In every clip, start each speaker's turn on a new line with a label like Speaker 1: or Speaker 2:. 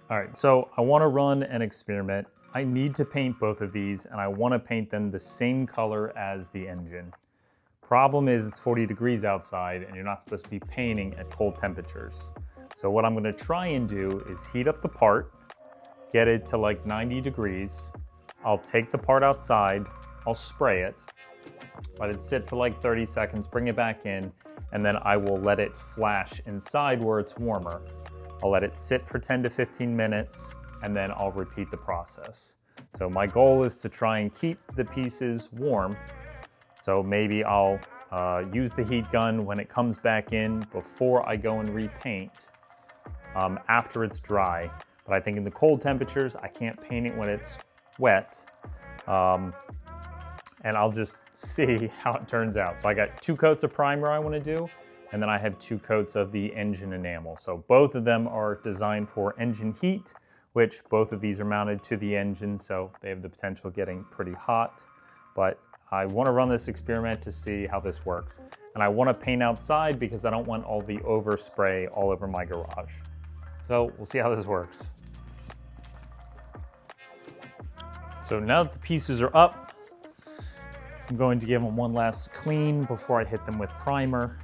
Speaker 1: All right, so I want to run an experiment. I need to paint both of these and I want to paint them the same color as the engine. Problem is it's 40 degrees outside and you're not supposed to be painting at cold temperatures. So what I'm going to try and do is heat up the part, get it to like 90 degrees. I'll take the part outside, I'll spray it, let it sit for like 30 seconds, bring it back in, and then I will let it flash inside where it's warmer. I'll let it sit for 10 to 15 minutes, and then I'll repeat the process. So my goal is to try and keep the pieces warm. So maybe I'll use the heat gun when it comes back in before I go and repaint after it's dry. But I think in the cold temperatures, I can't paint it when it's wet. And I'll just see how it turns out. So I got 2 coats of primer I want to do, and then I have 2 coats of the engine enamel. So both of them are designed for engine heat, which both of these are mounted to the engine, so they have the potential of getting pretty hot. But I want to run this experiment to see how this works. And I want to paint outside because I don't want all the overspray all over my garage. So we'll see how this works. So now that the pieces are up, I'm going to give them one last clean before I hit them with primer.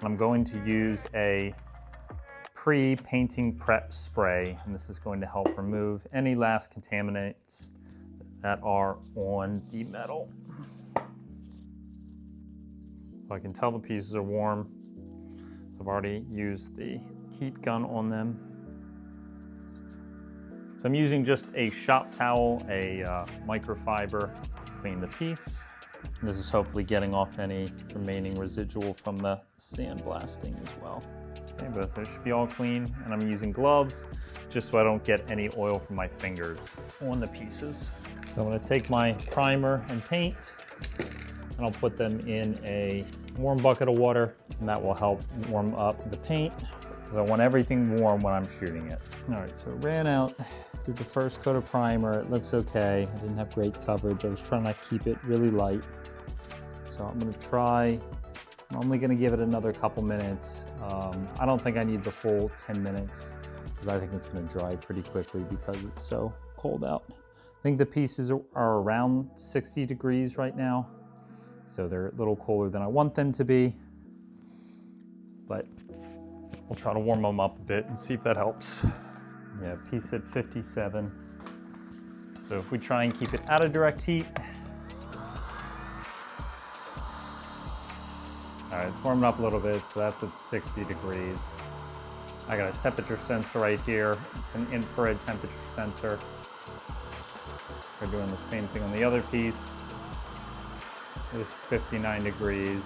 Speaker 1: I'm going to use a pre-painting prep spray, and this is going to help remove any last contaminants that are on the metal. I can tell the pieces are warm, so I've already used the heat gun on them. So I'm using just a shop towel, a microfiber to clean the piece. This is hopefully getting off any remaining residual from the sandblasting as well. Okay, both those should be all clean, and I'm using gloves just so I don't get any oil from my fingers on the pieces. So I'm going to take my primer and paint, and I'll put them in a warm bucket of water, and that will help warm up the paint because I want everything warm when I'm shooting it. All right, so it ran out. Did the first coat of primer, it looks okay. I didn't have great coverage. I was trying to keep it really light. So I'm only gonna give it another couple minutes. I don't think I need the full 10 minutes because I think it's gonna dry pretty quickly because it's so cold out. I think the pieces are around 60 degrees right now. So they're a little cooler than I want them to be, but I'll try to warm them up a bit and see if that helps. Yeah, piece at 57. So if we try and keep it out of direct heat. All right, it's warming up a little bit, so that's at 60 degrees. I got a temperature sensor right here. It's an infrared temperature sensor. We're doing the same thing on the other piece. It's 59 degrees.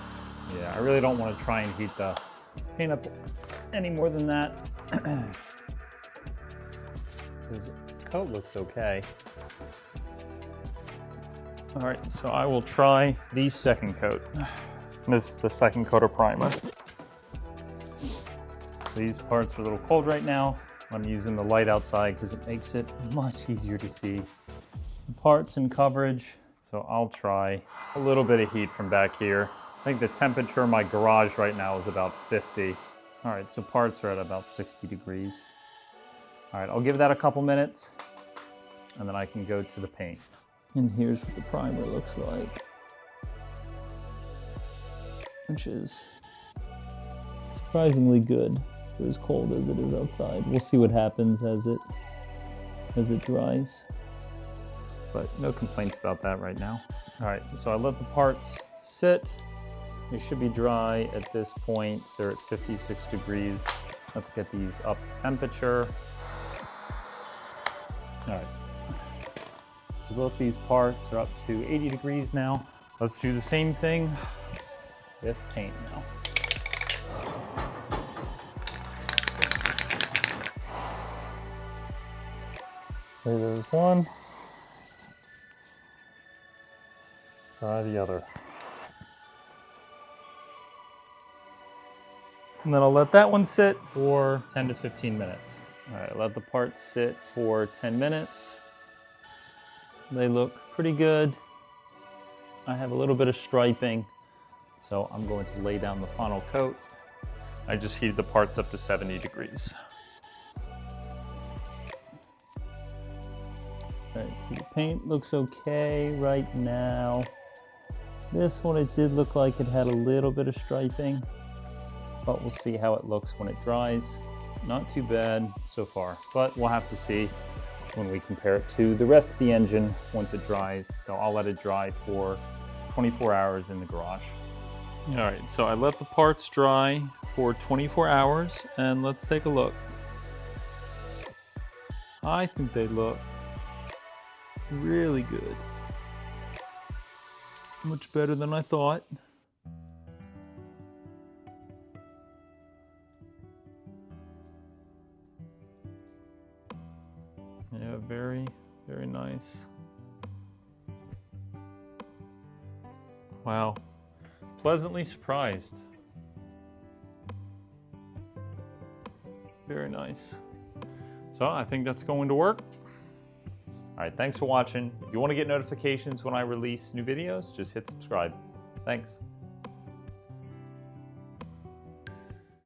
Speaker 1: Yeah, I really don't want to try and heat the paint up any more than that. The coat looks okay. All right, so I will try the second coat. This is the second coat of primer. These parts are a little cold right now. I'm using the light outside because it makes it much easier to see the parts and coverage. So I'll try a little bit of heat from back here. I think the temperature in my garage right now is about 50. All right, so parts are at about 60 degrees. All right, I'll give that a couple minutes and then I can go to the paint. And here's what the primer looks like, which is surprisingly good for as cold as it is outside. We'll see what happens as it dries, but no complaints about that right now. All right, so I let the parts sit. They should be dry at this point. They're at 56 degrees. Let's get these up to temperature. All right, so both these parts are up to 80 degrees now. Let's do the same thing with paint now. There's one. Try the other. And then I'll let that one sit for 10 to 15 minutes. All right, let the parts sit for 10 minutes. They look pretty good. I have a little bit of striping, so I'm going to lay down the final coat. I just heated the parts up to 70 degrees. All right, so the paint looks okay right now. This one, it did look like it had a little bit of striping, but we'll see how it looks when it dries. Not too bad so far, but we'll have to see when we compare it to the rest of the engine once it dries. So I'll let it dry for 24 hours in the garage. All right, so I let the parts dry for 24 hours and let's take a look. I think they look really good. Much better than I thought. Yeah, very, very nice. Wow, pleasantly surprised. Very nice. So I think that's going to work. All right, thanks for watching. If you want to get notifications when I release new videos, just hit subscribe. Thanks.